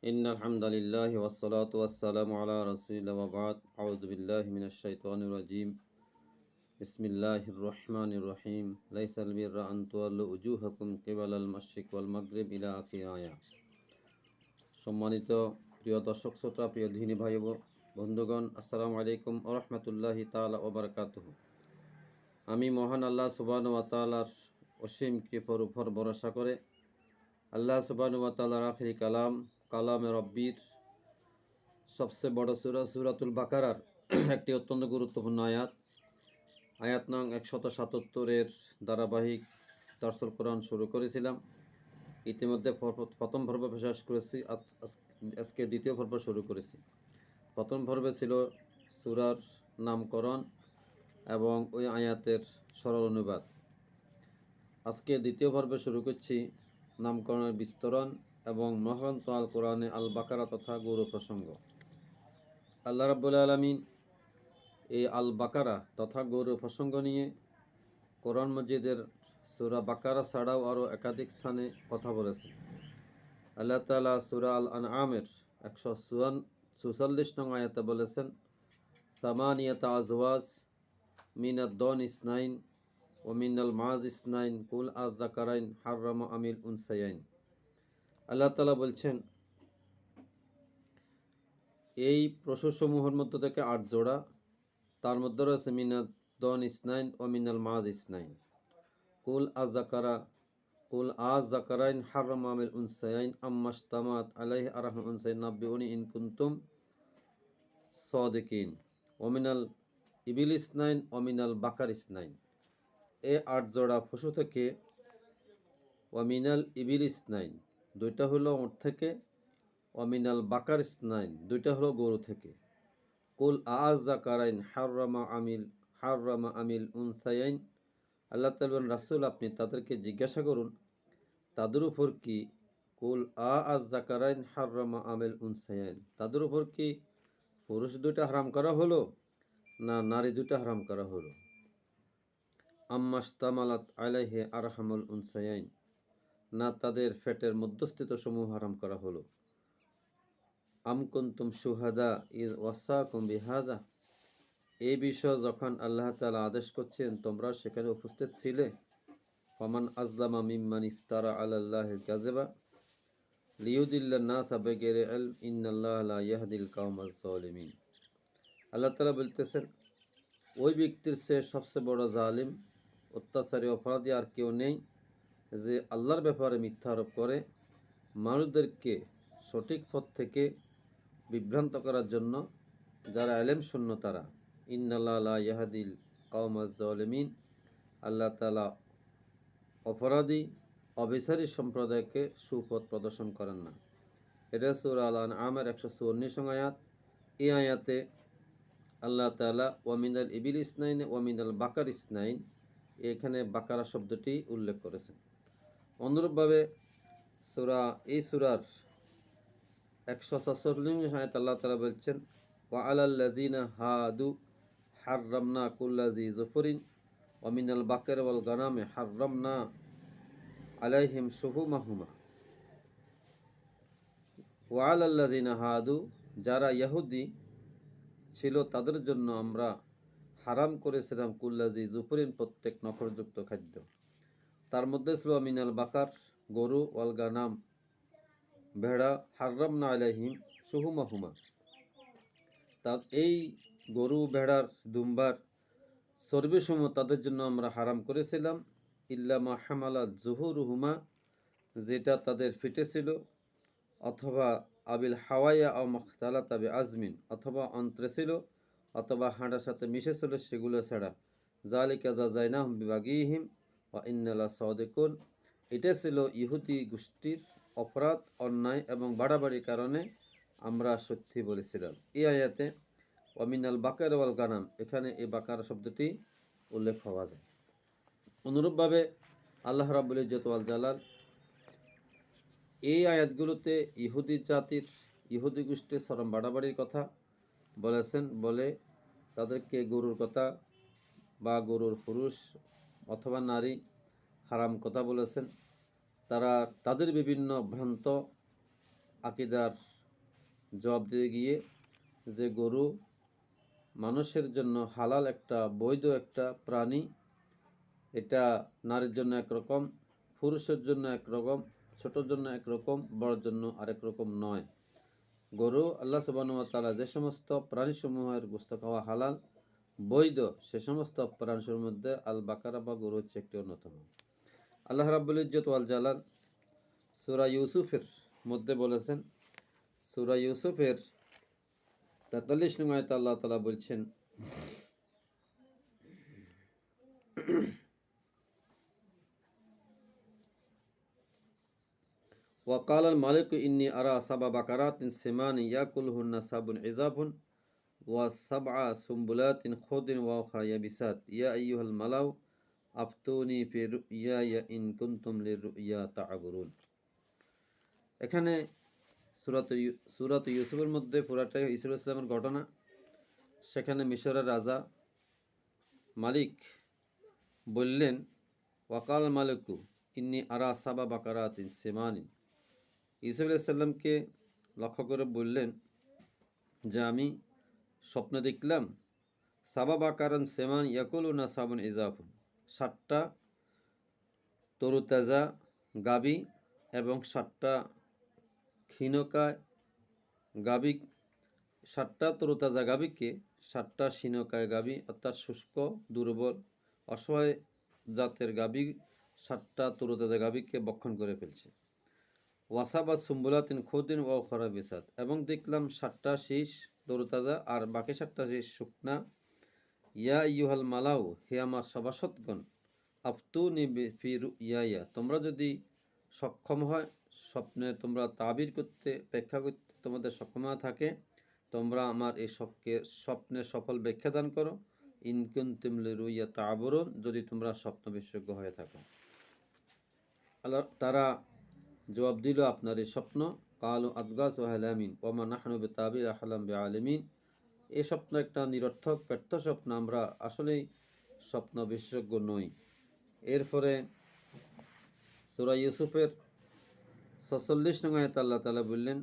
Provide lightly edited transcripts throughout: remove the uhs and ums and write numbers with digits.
إن الحمد لله والصلاة والسلام على رسول الله وبعد أعوذ بالله من الشيطان الرجيم بسم الله الرحمن الرحيم ليس البر أن تولوا وجوهكم قبل المشرق والمغرب إلى آخر آية সম্মানিত প্রিয় দর্শক শ্রোতা প্রিয় দিনী ভাই বন্ধুগণ আসসালামু আলাইকুম ওয়া রাহমাতুল্লাহি তাআলা ওয়া বারাকাতুহু। আমি মহান আল্লাহ সুবহানাহু ওয়া তাআলার অসীম কৃপার উপর ভরসা করে আল্লাহ সুবহানাহু ওয়া তাআলার আখিরি কালামে রব্বির সবচেয়ে বড় সূরা সূরাতুল বাকারার একটি অত্যন্ত গুরুত্বপূর্ণ আয়াত নং 177 ধারাবাহিক দারসুল কোরআন শুরু করেছিলাম। ইতিমধ্যে প্রথম পর্ব শেষ করেছি, আজকে দ্বিতীয় পর্ব শুরু করেছি। প্রথম পর্বে ছিল সূরার নামকরণ এবং ওই আয়াতের সরল অনুবাদ। আজকে দ্বিতীয় পর্বে শুরু করছি নামকরণের বিস্তরণ এবং মহাগ্রন্থ আল কোরআনে আল বাকারা তথা গৌর প্রসঙ্গ। আল্লাহ রাব্বুল আলামিন এই আল বাকারা তথা গৌর প্রসঙ্গ নিয়ে কোরআন মজিদের সূরা বাকারা ছাড়াও আরও একাধিক স্থানে কথা বলেছেন। আল্লাহ তাআলা সূরা আল আনআমের 144 নং আয়াতে বলেছেন, সামানিয়াতা আজওয়াজ মিনাদ দন ইসনাইন ও মিনাল মাজ ইসনাইন কুল আয-যাকারাইন হাররামা আমিল উনসায়াইন। আল্লাহ তাআলা বলছেন, এই পশুসমূহের মধ্য থেকে 8 জোড়া, তার মধ্যে রয়েছে মিনাদ দন ইসনাইন ও মিনাল মাজ ইসনাইন কুল আয-যাকারাইন হাররামা আমিল উনসায়াইন আম্মাশতামাত আলাইহি আরহাম উনসায়াইন নাব্বিউনি ইন কুনতুম সাদিকিন ও মিনাল ইবিল ইসনাইন ও মিনাল বাকার ইসনাইন। এই 8 জোড়া পশু থেকে ওয়ামিনাল ইবিল ইসনাইন 2টা হলো উট থেকে, ওয়ামিনাল বাকার ইসনাইন 2টা হলো গরু থেকে। কুল আয-যাকারাইন হাররামা আমিল উনসায়াইন। আল্লাহ তাআলা বলেন, রাসূল আপনি তাদেরকে জিজ্ঞাসা করুন তাদের উপর কি কুল আয-যাকারাইন হাররামা আমিল উনসায়াইন, তাদের উপর কি পুরুষ 2টা হারাম করা হলো না নারী 2টা হারাম করা হলো। আম্মাশতামালাত আলাইহি আরহামুল উনসায়াইন, না তাদের ফেটের মধ্যস্থিত সমূহ হারাম করা হলো। আম কুনতুম শুহাদা ইয ওয়াসাকুম বিহাযা, এই বিষয় যখন আল্লাহ তাআলা আদেশ করছেন তোমরা সেখানে উপস্থিত ছিলে। ফামান আযলামা মিম্মান ইফতারা আলাল্লাহিল কাযিবা লিয়ুদিল্লান নাসা বিগাইরি ইলম ইন্নাল্লাহা লা ইয়াহদিল কওমাজ যালিমিন। আল্লাহ তাআলা বলতেছেন, ওই ব্যক্তির চেয়ে সবচেয়ে বড় জালিম অত্যাচারী অপরাধী আর কেউ নেই যে আল্লাহর ব্যাপারে মিথ্যা আরোপ করে মানুষদেরকে সঠিক পথ থেকে বিভ্রান্ত করার জন্য, যারা ইলম শূন্য তারা। ইন্নাল্লাহা লা ইয়াহদিল কওমাজ যালিমিন, আল্লাহ তাআলা অপরাধী অবিচারী সম্প্রদায়কে সুপথ প্রদর্শন করেন না। এটা সূরা আল আনআমের 154 নং আয়াত। এই আয়াতে আল্লাহ তাআলা ওয়ামিনাল ইবিল ইসনাইন ওয়ামিনাল বাকার ইসনাইন, এখানে বাকারা শব্দটি উল্লেখ করেছেন। অনুরূপভাবে এই সূরার 146 আয়াত আল্লাহ তাআলা বলছেন, ওয়া আলাল্লাযিনা হাদু হাররামনা কুল্লা যী যুফরিন ওয়া মিনাল বাকারি ওয়াল গানামি হাররামনা আলাইহিম শুহুমাহুমা। ওয়া আলাল্লাযিনা হাদু, যারা ইহুদি ছিল তাদের জন্য আমরা হারাম করেছিলাম কুল্লা যী যুফরিন, প্রত্যেক নখরযুক্ত খাদ্য। তার মধ্যে ছিল মিনাল বাকার গরু, ওয়াল গানাম ভেড়া, হাররামনা আলাইহিম শুহুমাহুমা, তা এই গরু ভেড়ার দুম্বার চর্বিসমূহ তাদের জন্য আমরা হারাম করেছিলাম। ইল্লা মা হামালাত যুহুরুহুমা, যেটা তাদের ফিটে ছিল, অথবা আবিল হাওয়াইয়া আও মাখতালাতা বিআজমিন, অথবা অন্ত্রে ছিল অথবা হাঁটার সাথে মিশেছিল, সেগুলো ছাড়া। যালিকা জাযায়নাহুম বিবাগীহিম ওয়া ইন্না লাসাদিকুন, এটা ছিল ইহুদি গোষ্ঠীর অপরাধ, অন্যায় এবং বাড়াবাড়ির কারণে আমরা সত্যি বলেছিলাম। এই আয়াতে ওয়ামিনাল বাকার ওয়াল গানাম, এখানে এই বাকারা শব্দটি উল্লেখ পাওয়া যায়। অনুরূপভাবে আল্লাহ রাব্বুল ইজ্জত ওয়াল জালাল এই আয়াতগুলোতে ইহুদি গোষ্ঠীর চরম বাড়াবাড়ির কথা বলেছেন, বলে তাদেরকে গরুর কথা বা গরুর পুরুষ অথবা নারী হারাম কথা বলেছেন। তাদের বিভিন্ন ভ্রান্ত আকিদার জবাব দিয়ে গিয়ে যে গরু মানুষের জন্য হালাল একটা বৈধ একটা প্রাণী, এটা নারীর জন্য একরকম, পুরুষের জন্য একরকম, ছোটোর জন্য একরকম, বড়োর জন্য আরেক রকম নয়। গরু আল্লাহ সুবহানাহু ওয়া তাআলা যে সমস্ত প্রাণীসমূহের গোশত খাওয়া হালাল বৈধ, সে সমস্ত প্রাণীসমূহের মধ্যে আল বাকারা বা গরু হচ্ছে একটি অন্যতম। আল্লাহ রাব্বুল ইজ্জত ওয়াল জালাল সূরা ইউসুফের মধ্যে বলেছেন, সূরা ইউসুফের ৪৩ নং আয়াতে আল্লাহ তাআলা বলছেন, ওয়াকাল আল মালিক ইন্নী আরা সাবা বাকারাতিন সিমান ইয়াকুলহুন্না সাবুন ইজাফুন ওয়া সাবআ সুম্বুলাতিন খুদিন ওয়া উখরা ইয়াবিসাত ইয়া আইয়ুহাল মালাউ আফতুনি ফি রুইয়া ইন কুনতুম লিরুইয়া তা'বুরুন। এখানে সূরাত ইউসুফের মধ্যে পুরাটাই ইউসুফ ইসলামের ঘটনা। সেখানে মিশরের রাজা মালিক বললেন, ওয়াকাল মালিকু ইন্নী আরা সাবা বাকারাতিন সিমানিন, ইউসুফ আলাইহিসসালামকে লক্ষ্য করে বললেন যে আমি স্বপ্ন দেখলাম সাবা বাকারান সেমান ইয়াকুলুনা সাবুন ইজাফুন, 7টা তরুতাজা গাবি এবং 7টা ক্ষীণকায় গাবি, 7টা তরুতাজা গাবিকে 7টা ক্ষীণকায় গাবি অর্থাৎ শুষ্ক দুর্বল অসহায় জাতের গাবি 7টা তরুতাজা গাবিকে বক্ষণ করে ফেলছে। ওয়াসাবা সুম্বুলাতিন খুদিন ওয়া উখরা বিসাত, এবং দেখলাম 7টা শীষ তরুতাজা আর বাকি 7টা শীষ শুকনা। ইয়া আইয়ুহাল মালাউ, হে আমার সভাসদগণ, আফতুনি ফি রুইয়া, তোমরা যদি সক্ষম হয় স্বপ্নে তোমরা তাবির করতে, ব্যাখ্যা করতে তোমাদের সক্ষমতা থাকে, তোমরা আমার এই স্বপ্নের সফল ব্যাখ্যা দান করো। ইন কুনতুম লিরুইয়া তা'বুরুন, যদি তোমরা স্বপ্ন বিশেষজ্ঞ হয়ে থাকো। আল্লাহ তারা জবাব দিল, আপনার এই স্বপ্ন, কালু আদগাস ওয়াহলামিন ওমা নাহনু বিতাবির আহলাম বিআলিমিন, এই স্বপ্ন একটা নিরর্থক ব্যর্থ স্বপ্ন, আমরা আসলেই স্বপ্ন বিশেষজ্ঞ নই। এরপরে সূরা ইউসুফের ৪৬ নং আয়াতে আল্লাহ তাআলা বললেন,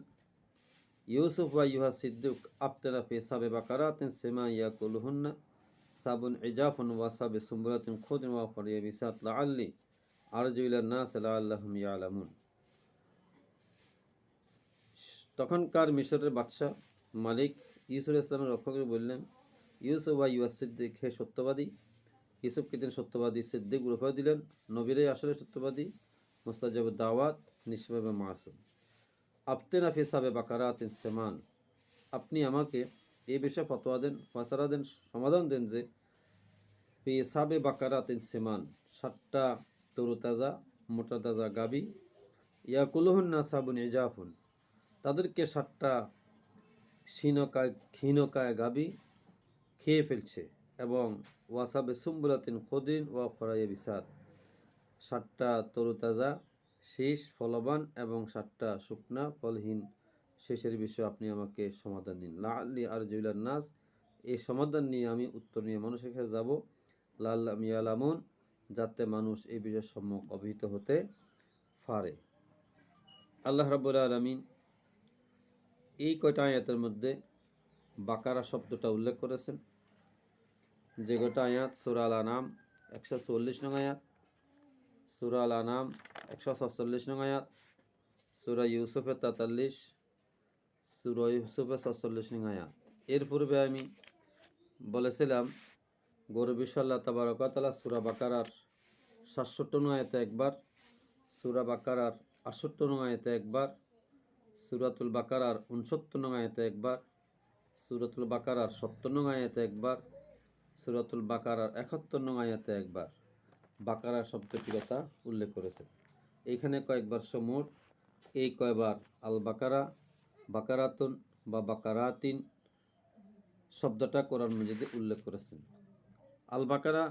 ইউসুফ ওয়া ইউহা সিদ্দিক আফতারা ফি সাবে বাকারাতিন সিমা ইয়াকুলুহুন্না সাবুন ইজাফুন ওয়া সাবে সুম্বুলাতিন খুদিন ওয়া উখরা ইয়াবিসাত লাআল্লি আরজু ইলান নাস লাআল্লাহুম ইয়ালামুন। তখনকার মিশরের বাদশাহ মালিক ইউসুফ ইসলামের রক্ষা করে বললেন, ইউসুফ ওয়া ইউহা সিদ্দিক, হে সত্যবাদী। ইউসুফকে তিনি সত্যবাদী সিদ্দিক রূপে দিলেন। নবীরাই আসলে সত্যবাদী, মুস্তাজাবুদ দাওয়াত, নিষ্পাপ এবং মাসুম। আফতিনা ফি সাবে বাকারাতিন সিমান, আপনি আমাকে এই বিষয়ে ফতোয়া দেন, ফয়সালা দেন, সমাধান দেন যে ফি সাবে বাকারাতিন সিমান, 7টা তরুতাজা মোটা তাজা গাবি, ইয়াকুলুহুন্না সাবুন ইজাফুন, তাদেরকে 7টা ক্ষীণকায় গাবি খেয়ে ফেলছে, এবং ওয়াসাবে সুম্বুলাতিন খুদিন ওয়া উখরা ইয়াবিসাত, 7টা তরুতাজা শীষ ফলবান এবং 7টা শুকনা ফলহীন শেষের বিষয়ে আপনি আমাকে সমাধান দিন। লাআল্লি আরজু ইলান নাস, এই সমাধান নিয়ে আমি উত্তর নিয়ে মানুষের কাছে যাব। লাআল্লাহুম ইয়ালামুন, যাতে মানুষ এই বিষয়ের সম্যক অবহিত হতে পারে। আল্লাহ রাব্বুল আলামিন এই কয়টা আয়াতের মধ্যে বাকারা শব্দটা উল্লেখ করেছেন। যে কয়টা আয়াত, সূরা আল আনাম 144 নং আয়াত, সূরা আল আনাম 147 নং আয়াত, সূরা ইউসুফের 43, সূরা ইউসুফের 47 নং আয়াত। এর পূর্বে আমি বলেছিলাম গরু বিষয় আল্লাহ তাবারক ওয়া তাআলা সূরা বাকারার 67 নং আয়াতে একবার, সূরা বাকারার 68 নং আয়াতে একবার, সূরাতুল বাকারার 69 নং আয়াতে একবার, সূরাতুল বাকারার 70 নং আয়াতে একবার, সূরাতুল বাকারার 71 নং আয়াতে একবার বাকারা শব্দটির কথা উল্লেখ করেছে। এইখানে কয়েকবার সমুট, এই কয়বার আল বাকারা, বাকারাতুন বা বাকারাতিন শব্দটা কোরআন মাজিদে উল্লেখ করেছেন। আল বাকারা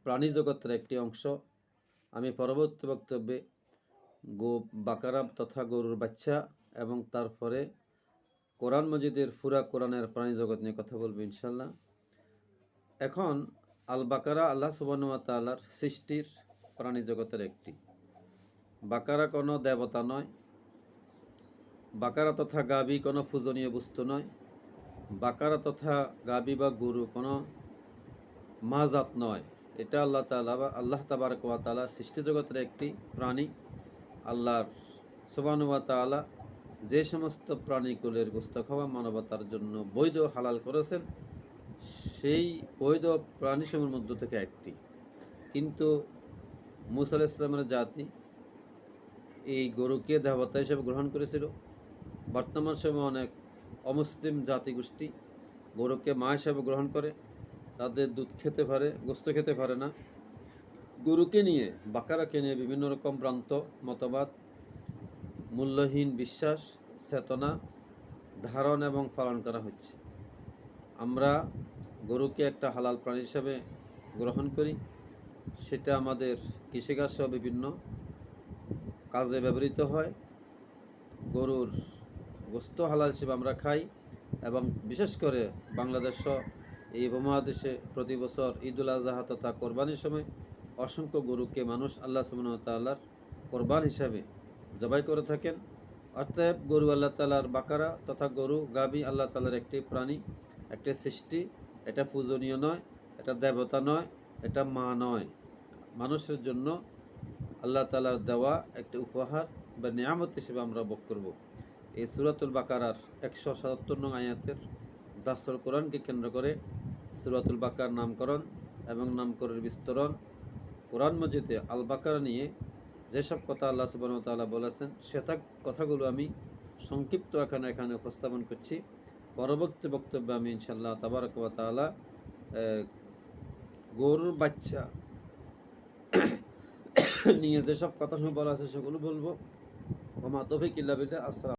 প্রাণী জগতের একটি অংশ। আমি পরবর্তী বক্তব্যে বাকারা তথা গরুর বাচ্চা এবং তারপরে কোরআন মাজিদের পুরা কোরআনের প্রাণী জগৎ নিয়ে কথা বলবো ইনশাল্লাহ। এখন আল বাকারা আল্লাহ সুবহানাহু ওয়া তাআলার সৃষ্টির প্রাণী জগতের একটি। বাকারা কোনো দেবতা নয়, বাকারা তথা গাবি কোনো পূজনীয় বস্তু নয়। বাকারা তথা গাবি বা গরু কোনো মাজাত নয়। এটা আল্লাহ তাবারক ওয়া তাআলা সৃষ্টি জগতের একটি প্রাণী। আল্লাহর সুবহানাহু ওয়া তাআলা যে সমস্ত প্রাণীকুলের গোস্ত খাওয়া মানবতার জন্য বৈধ হালাল করেছেন, সেই বৈধ প্রাণীসমূহের মধ্য থেকে একটি। কিন্তু মুসা আলাইহিস সালামের জাতি এই গরুকে দেবতা হিসেবে গ্রহণ করেছিল। বর্তমান সময়ে অনেক অমুসলিম জাতিগোষ্ঠী গরুকে মা হিসেবে গ্রহণ করে, তাদের দুধ খেতে পারে, গোস্ত খেতে পারে না। গরুকে নিয়ে, বাকারাকে নিয়ে বিভিন্ন রকম ভ্রান্ত মতবাদ, মূল্যহীন বিশ্বাস, চেতনা ধারণ এবং পালন করা হচ্ছে। আমরা গরুকে একটা হালাল প্রাণী হিসেবে গ্রহণ করি। সেটা আমাদের কৃষিকাজ সহ বিভিন্ন কাজে ব্যবহৃত হয়। গরুর গোস্ত হালাল হিসেবে আমরা খাই এবং বিশেষ করে বাংলাদেশ সহ এই উপমহাদেশে প্রতি বছর ঈদুল আজহা তথা কোরবানির সময় অসংখ্য গরুকে মানুষ আল্লাহ সুবহানাহু ওয়া তাআলার কোরবান হিসাবে জবাই করে থাকেন। অতএব গরু আল্লাহ তাআলার বাকারা তথা গরু গাবি আল্লাহ তাআলার একটি প্রাণী, একটি সৃষ্টি। এটা পূজনীয় নয়, এটা দেবতা নয়, এটা মা নয়। মানুষের জন্য আল্লাহ তাআলার দেওয়া একটি উপহার বা নিয়ামত হিসেবে আমরা ভোগ করব। এই সূরাতুল বাকারার 177 নং আয়াতের দাসুল কোরআনকে কেন্দ্র করে সূরাতুল বাকার নামকরণ এবং নামকরণের বিস্তরণ, কোরআন মজিদে আল বাকারা নিয়ে যেসব কথা আল্লাহ সুবহানাহু ওয়া তাআলা বলেছেন, সেটা কথাগুলো আমি সংক্ষিপ্ত এখানে উপস্থাপন করছি। পরবর্তী বক্তব্যে আমি ইনশাআল্লাহ তাবারক ওয়া তাআলা গরুর বাচ্চা নিয়ে যেসব কথা বলা আছে সেগুলো বলবো। ওমা তৌফিক ইল্লা বিল্লাহ। আসসালাম।